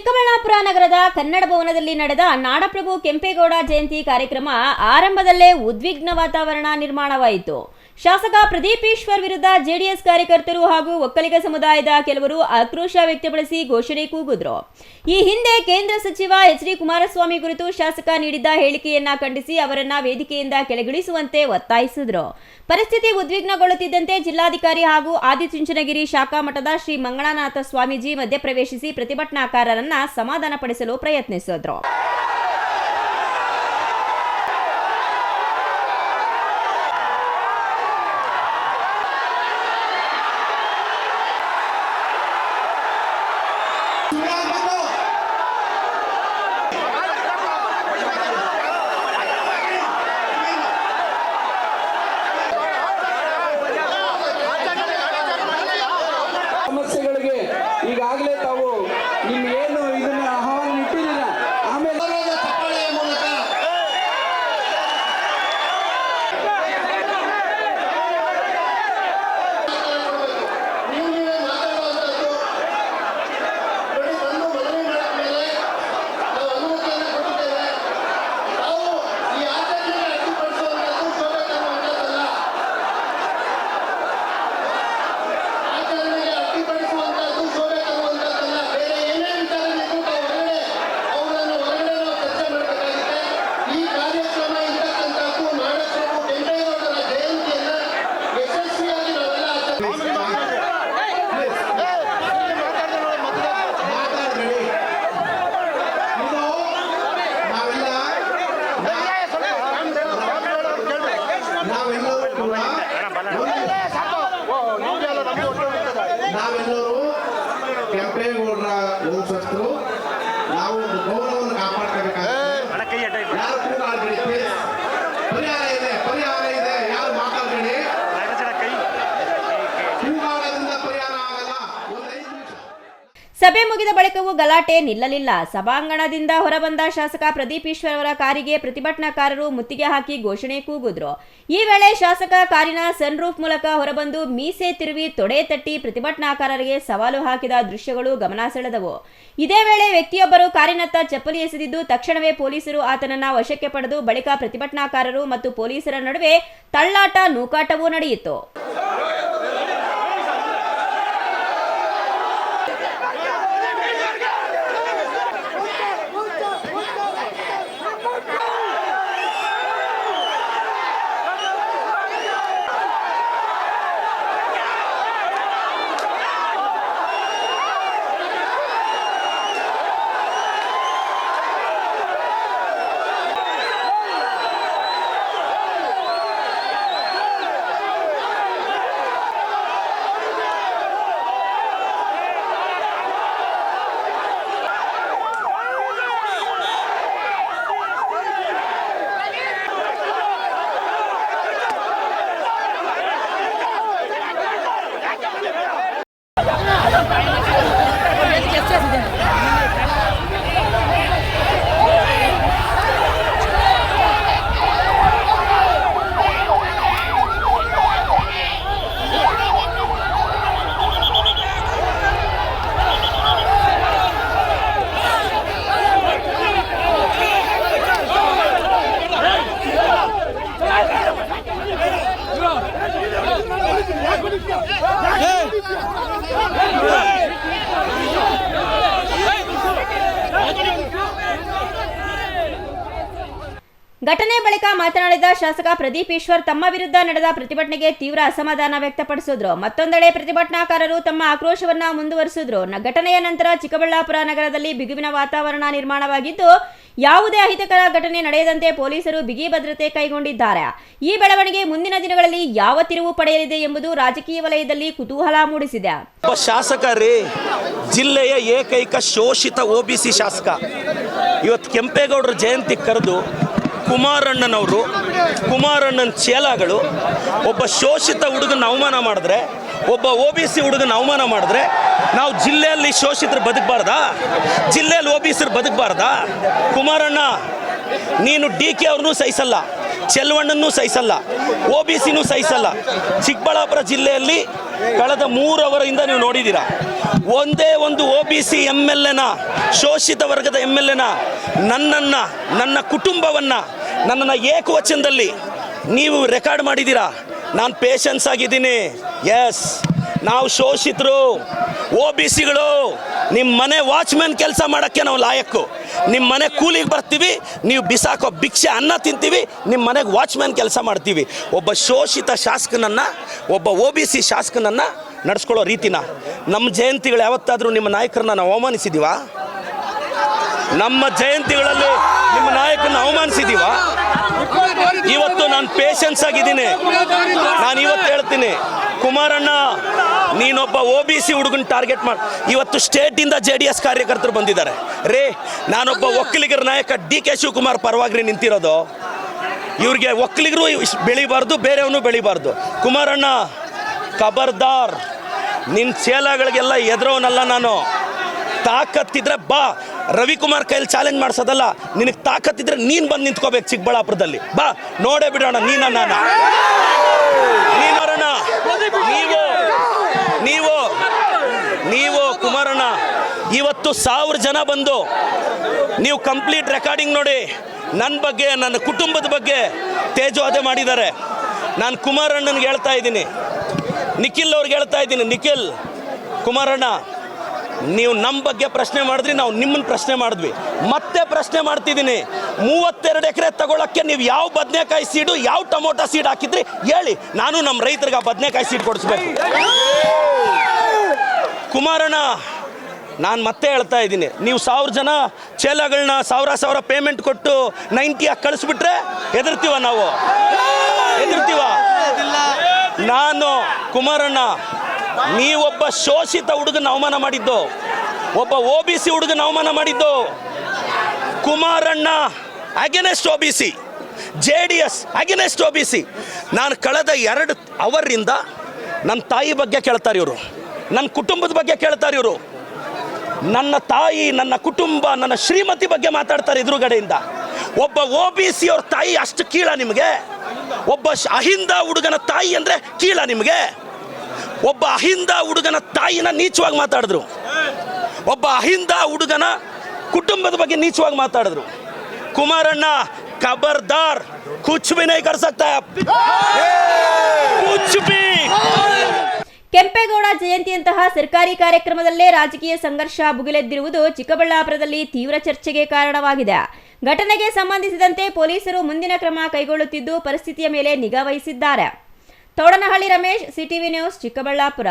ಚಿಕ್ಕಬಳ್ಳಾಪುರ ನಗರದ ಕನ್ನಡ ಭವನದಲ್ಲಿ ನಡೆದ ನಾಡಪ್ರಭು ಕೆಂಪೇಗೌಡ ಜಯಂತಿ ಕಾರ್ಯಕ್ರಮ ಆರಂಭದಲ್ಲೇ ಉದ್ವಿಗ್ನ ವಾತಾವರಣ ನಿರ್ಮಾಣವಾಯಿತು. ಶಾಸಕ ಪ್ರದೀಪ್ ಈಶ್ವರ್ ವಿರುದ್ಧ ಜೆಡಿಎಸ್ ಕಾರ್ಯಕರ್ತರು ಹಾಗೂ ಒಕ್ಕಲಿಗ ಸಮುದಾಯದ ಕೆಲವರು ಆಕ್ರೋಶ ವ್ಯಕ್ತಪಡಿಸಿ ಘೋಷಣೆ ಕೂಗಿದ್ರು. ಈ ಹಿಂದೆ ಕೇಂದ್ರ ಸಚಿವ ಎಚ್.ಡಿ. ಕುಮಾರಸ್ವಾಮಿ ಕುರಿತು ಶಾಸಕ ನೀಡಿದ್ದ ಹೇಳಿಕೆಯನ್ನ ಖಂಡಿಸಿ ಅವರನ್ನ ವೇದಿಕೆಯಿಂದ ಕೆಳಗಿಳಿಸುವಂತೆ ಒತ್ತಾಯಿಸಿದ್ರು. ಪರಿಸ್ಥಿತಿ ಉದ್ವಿಗ್ನಗೊಳ್ಳುತ್ತಿದ್ದಂತೆ ಜಿಲ್ಲಾಧಿಕಾರಿ ಹಾಗೂ ಆದಿಚುಂಚನಗಿರಿ ಶಾಖಾ ಮಠದ ಶ್ರೀ ಮಂಗಳಾನಾಥ ಸ್ವಾಮೀಜಿ ಮಧ್ಯಪ್ರವೇಶಿಸಿ ಪ್ರತಿಭಟನಾಕಾರರನ್ನ ಸಮಾಧಾನಪಡಿಸಲು ಪ್ರಯತ್ನಿಸಿದ್ರು. ಸಮಸ್ಯೆಗಳಿಗೆ ಈಗಾಗಲೇ ತಾವು ನಿಮ್ಗೇನು ಇದನ್ನ ಆಹ್ವಾನ ಇಟ್ಟಿದ್ದೀರ, ಆಮೇಲೆ ಚಪ್ಪಾಳೆಯ ಮೂಲಕ ನಾವೆಲ್ಲರೂ ಕೆಂಪೇಗೌಡರ ವಂಶಸ್ಥರು, ನಾವು ಗೌರವವನ್ನು ಕಾಪಾಡ್ಕೋಬೇಕಾಗುತ್ತೆ. ಯಾರು ಕೂಡ ಪರಿಹಾರ ಇದೆ, ಯಾರು ಮಾತಾಡಬೇಡಿ. ಕೂಗಾಡೋದ್ರಿಂದ ಪರಿಹಾರ ಆಗಲ್ಲ. ಸಭೆ ಮುಗಿದ ಬಳಿಕವೂ ಗಲಾಟೆ ನಿಲ್ಲಲಿಲ್ಲ. ಸಭಾಂಗಣದಿಂದ ಹೊರಬಂದ ಶಾಸಕ ಪ್ರದೀಪ್ ಈಶ್ವರ್ ಅವರ ಕಾರಿಗೆ ಪ್ರತಿಭಟನಾಕಾರರು ಮುತ್ತಿಗೆ ಹಾಕಿ ಘೋಷಣೆ ಕೂಗಿದ್ರು. ಈ ವೇಳೆ ಶಾಸಕ ಕಾರಿನ ಸನ್ ರೂಫ್ ಮೂಲಕ ಹೊರಬಂದು ಮೀಸೆ ತಿರುವಿ ತೊಡೆ ತಟ್ಟಿ ಪ್ರತಿಭಟನಾಕಾರರಿಗೆ ಸವಾಲು ಹಾಕಿದ ದೃಶ್ಯಗಳು ಗಮನ ಸೆಳೆದವು. ಇದೇ ವೇಳೆ ವ್ಯಕ್ತಿಯೊಬ್ಬರು ಕಾರಿನತ್ತ ಚಪ್ಪಲಿ ಎಸೆದಿದ್ದು ತಕ್ಷಣವೇ ಪೊಲೀಸರು ಆತನನ್ನ ವಶಕ್ಕೆ ಪಡೆದು ಬಳಿಕ ಪ್ರತಿಭಟನಾಕಾರರು ಮತ್ತು ಪೊಲೀಸರ ನಡುವೆ ತಳ್ಳಾಟ ನೂಕಾಟವೂ ನಡೆಯಿತು. ಘಟನೆ ಬಳಿಕ ಮಾತನಾಡಿದ ಶಾಸಕ ಪ್ರದೀಪ್ ಈಶ್ವರ್ ತಮ್ಮ ವಿರುದ್ಧ ನಡೆದ ಪ್ರತಿಭಟನೆಗೆ ತೀವ್ರ ಅಸಮಾಧಾನ ವ್ಯಕ್ತಪಡಿಸಿದ್ರು. ಮತ್ತೊಂದೆಡೆ ಪ್ರತಿಭಟನಾಕಾರರು ತಮ್ಮ ಆಕ್ರೋಶವನ್ನ ಮುಂದುವರಿಸಿದ್ರು. ಘಟನೆಯ ನಂತರ ಚಿಕ್ಕಬಳ್ಳಾಪುರ ನಗರದಲ್ಲಿ ಬಿಗುವಿನ ವಾತಾವರಣ ನಿರ್ಮಾಣವಾಗಿದ್ದು, ಯಾವುದೇ ಅಹಿತಕರ ಘಟನೆ ನಡೆಯದಂತೆ ಪೊಲೀಸರು ಬಿಗಿ ಭದ್ರತೆ ಕೈಗೊಂಡಿದ್ದಾರೆ. ಈ ಬೆಳವಣಿಗೆ ಮುಂದಿನ ದಿನಗಳಲ್ಲಿ ಯಾವ ತಿರುವು ಪಡೆಯಲಿದೆ ಎಂಬುದು ರಾಜಕೀಯ ವಲಯದಲ್ಲಿ ಕುತೂಹಲ ಮೂಡಿಸಿದೆ. ಶಾಸಕರೇ, ಜಿಲ್ಲೆಯ ಏಕೈಕ ಶೋಷಿತ ಒಬಿಸಿ ಶಾಸಕ ಇವತ್ತು ಕೆಂಪೇಗೌಡರ ಜಯಂತಿ ಕರೆದು ಕುಮಾರಣ್ಣನ ಚೇಲಾಗಳು ಒಬ್ಬ ಶೋಷಿತ ಹುಡುಗನ ಅವಮಾನ ಮಾಡಿದ್ರೆ, ಒಬ್ಬ OBC ಹುಡುಗನ ಅವಮಾನ ಮಾಡಿದ್ರೆ ನಾವು ಜಿಲ್ಲೆಯಲ್ಲಿ ಶೋಷಿತರು ಬದುಕಬಾರ್ದಾ? ಜಿಲ್ಲೆಯಲ್ಲಿ OBC ಬದುಕಬಾರ್ದಾ? ಕುಮಾರಣ್ಣ, ನೀನು DK ಅವ್ರನ್ನೂ ಸಹಿಸಲ್ಲ, ಚೆಲ್ವಣ್ಣನೂ ಸಹಿಸಲ್ಲ, OBCನೂ ಸಹಿಸಲ್ಲ. ಚಿಕ್ಕಬಳ್ಳಾಪುರ ಜಿಲ್ಲೆಯಲ್ಲಿ ಕಳೆದ 3 ಅವರಿಂದ ನೀವು ನೋಡಿದ್ದೀರಾ, ಒಂದೇ ಒಂದು OBC MLA ಶೋಷಿತ ವರ್ಗದ MLA ನನ್ನನ್ನು, ನನ್ನ ಕುಟುಂಬವನ್ನು, ನನ್ನನ್ನು ಏಕವಚನದಲ್ಲಿ ನೀವು ರೆಕಾರ್ಡ್ ಮಾಡಿದ್ದೀರಾ. ನಾನು ಪೇಷನ್ಸ್ ಆಗಿದ್ದೀನಿ. ಎಸ್, ನಾವು ಶೋಷಿತರು, OBCಗಳು. ನಿಮ್ಮ ಮನೆ ವಾಚ್ಮ್ಯಾನ್ ಕೆಲಸ ಮಾಡೋಕ್ಕೆ ನಾವು ಲಾಯಕ್ಕು. ನಿಮ್ಮ ಮನೆ ಕೂಲಿಗೆ ಬರ್ತೀವಿ, ನೀವು ಬಿಸಾಕೋ ಭಿಕ್ಷೆ ಅನ್ನ ತಿಂತೀವಿ, ನಿಮ್ಮ ಮನೆಗೆ ವಾಚ್ಮ್ಯಾನ್ ಕೆಲಸ ಮಾಡ್ತೀವಿ. ಒಬ್ಬ ಶೋಷಿತ ಶಾಸಕನನ್ನು, ಒಬ್ಬ OBC ಶಾಸಕನನ್ನು ನಡೆಸ್ಕೊಳ್ಳೋ ರೀತಿನ. ನಮ್ಮ ಜಯಂತಿಗಳು ಯಾವತ್ತಾದರೂ ನಿಮ್ಮ ನಾಯಕರನ್ನ ನಾವು ಅವಮಾನಿಸಿದ್ದೀವ? ನಮ್ಮ ಜಯಂತಿಗಳಲ್ಲಿ ನಿಮ್ಮ ನಾಯಕರನ್ನ ಅವಮಾನಿಸಿದ್ದೀವ? ಇವತ್ತು ನಾನು ಪೇಷನ್ಸ್ ಆಗಿದ್ದೀನಿ. ನಾನು ಇವತ್ತು ಹೇಳ್ತೀನಿ, ಕುಮಾರಣ್ಣ ನೀನೊಬ್ಬ OBC ಹುಡುಗನ ಟಾರ್ಗೆಟ್ ಮಾಡಿ. ಇವತ್ತು ಸ್ಟೇಟಿಂದ JDS ಕಾರ್ಯಕರ್ತರು ಬಂದಿದ್ದಾರೆ. ರೇ, ನಾನೊಬ್ಬ ಒಕ್ಕಲಿಗರ ನಾಯಕ DK ಶಿವಕುಮಾರ್ ಪರವಾಗಿ ನಿಂತಿರೋದು. ಇವ್ರಿಗೆ ಒಕ್ಕಲಿಗರು ಬೆಳಿಬಾರ್ದು, ಬೇರೆಯವನು ಬೆಳಿಬಾರ್ದು. ಕುಮಾರಣ್ಣ ಖಬರ್ದಾರ್, ನಿನ್ನ ಚೇಲಗಳಿಗೆಲ್ಲ ಎದುರೋನಲ್ಲ ನಾನು. ತಾಕತ್ತಿದ್ರೆ ಬಾ, ರವಿಕುಮಾರ್ ಕೈಲಿ ಚಾಲೆಂಜ್ ಮಾಡಿಸೋದಲ್ಲ. ನಿನಗೆ ತಾಕತ್ತಿದ್ರೆ ನೀನು ಬಂದು ನಿಂತ್ಕೋಬೇಕು ಚಿಕ್ಕಬಳ್ಳಾಪುರದಲ್ಲಿ. ಬಾ, ನೋಡೇ ಬಿಡೋಣ ನೀನ ನಾನು. ನೀನೋರಣ್ಣ, ನೀವು ಕುಮಾರಣ್ಣ ಇವತ್ತು 1000 ಜನ ಬಂದು ನೀವು ಕಂಪ್ಲೀಟ್ ರೆಕಾರ್ಡಿಂಗ್ ನೋಡಿ, ನನ್ನ ಬಗ್ಗೆ, ನನ್ನ ಕುಟುಂಬದ ಬಗ್ಗೆ ತೇಜೋವಧೆ ಮಾಡಿದ್ದಾರೆ. ನಾನು ಕುಮಾರಣ್ಣನಿಗೆ ಹೇಳ್ತಾ ಇದ್ದೀನಿ, ನಿಖಿಲ್ ಅವ್ರಿಗೆ ಹೇಳ್ತಾ ಇದ್ದೀನಿ, ನಿಖಿಲ್, ಕುಮಾರಣ್ಣ ನೀವು ನಮ್ಮ ಬಗ್ಗೆ ಪ್ರಶ್ನೆ ಮಾಡಿದ್ರಿ, ನಾವು ನಿಮ್ಮನ್ನು ಪ್ರಶ್ನೆ ಮಾಡಿದ್ವಿ. ಮತ್ತೆ ಪ್ರಶ್ನೆ ಮಾಡ್ತಿದ್ದೀನಿ, 32 ಎಕರೆ ತಗೊಳ್ಳೋಕ್ಕೆ ನೀವು ಯಾವ ಬದನೆಕಾಯಿ ಸೀಡು, ಯಾವ ಟೊಮೊಟೊ ಸೀಡ್ ಹಾಕಿದ್ರಿ ಹೇಳಿ. ನಾನು ನಮ್ಮ ರೈತರಿಗೆ ಆ ಬದನೆಕಾಯಿ ಸೀಡ್ ಕೊಡಿಸ್ಬೇಕು. ಕುಮಾರಣ್ಣ, ನಾನು ಮತ್ತೆ ಹೇಳ್ತಾ ಇದ್ದೀನಿ, ನೀವು 1000 ಜನ ಚೇಲಗಳನ್ನ 1000 ಪೇಮೆಂಟ್ ಕೊಟ್ಟು 90 ಆಗಿ ಕಳಿಸ್ಬಿಟ್ರೆ ಹೆದರ್ತೀವ ನಾವು? ಹೆದರ್ತೀವ? ನಾನು ಕುಮಾರಣ್ಣ, ನೀವೊಬ್ಬ ಶೋಷಿತ ಹುಡುಗನ ಅವಮಾನ ಮಾಡಿದ್ದು, ಒಬ್ಬ OBC ಹುಡುಗನ ಅವಮಾನ ಮಾಡಿದ್ದು. Kumaranna against OBC, JDS against OBC. ನಾನು ಕಳೆದ 2 ಅವರಿಂದ ನನ್ನ ತಾಯಿ ಬಗ್ಗೆ ಕೇಳ್ತಾರೆ ಇವರು, ನನ್ನ ಕುಟುಂಬದ ಬಗ್ಗೆ ಕೇಳ್ತಾರೆ ಇವರು. ನನ್ನ ತಾಯಿ, ನನ್ನ ಕುಟುಂಬ, ನನ್ನ ಶ್ರೀಮತಿ ಬಗ್ಗೆ ಮಾತಾಡ್ತಾರೆ ಎದುರುಗಡೆಯಿಂದ. ಒಬ್ಬ OBC ಅವ್ರ ತಾಯಿ ಅಷ್ಟು ಕೀಳ ನಿಮಗೆ? ಒಬ್ಬ ಅಹಿಂದ ಹುಡುಗನ ತಾಯಿ ಅಂದರೆ ಕೀಳ ನಿಮಗೆ? ಒಬ್ಬ ಅಹಿಂದ ಹುಡುಗನ ತಾಯಿನ ನೀಚವಾಗಿ ಮಾತಾಡಿದ್ರು, ಒಬ್ಬ ಅಹಿಂದ ಹುಡುಗನ ಕುಟುಂಬದ ಬಗ್ಗೆ ನೀಚವಾಗಿ ಮಾತಾಡಿದ್ರು. ಕುಮಾರಣ್ಣ ಖಬರ್ದಾರ್, ಕುಚ್ ಭಿ ನಹೀ ಕರ್ ಸಕ್ತಾ, ಕುಚ್ ಭಿ. ಕೆಂಪೇಗೌಡ ಜಯಂತಿಯಂತಹ ಸರ್ಕಾರಿ ಕಾರ್ಯಕ್ರಮದಲ್ಲೇ ರಾಜಕೀಯ ಸಂಘರ್ಷ ಭುಗಿಲೆದ್ದಿರುವುದು ಚಿಕ್ಕಬಳ್ಳಾಪುರದಲ್ಲಿ ತೀವ್ರ ಚರ್ಚೆಗೆ ಕಾರಣವಾಗಿದೆ. ಘಟನೆಗೆ ಸಂಬಂಧಿಸಿದಂತೆ ಪೊಲೀಸರು ಮುಂದಿನ ಕ್ರಮ ಕೈಗೊಳ್ಳುತ್ತಿದ್ದು ಪರಿಸ್ಥಿತಿಯ ಮೇಲೆ ನಿಗಾ ವಹಿಸಿದ್ದಾರೆ. ತೋಡನಹಳ್ಳಿ ರಮೇಶ್, CTV ನ್ಯೂಸ್, ಚಿಕ್ಕಬಳ್ಳಾಪುರ.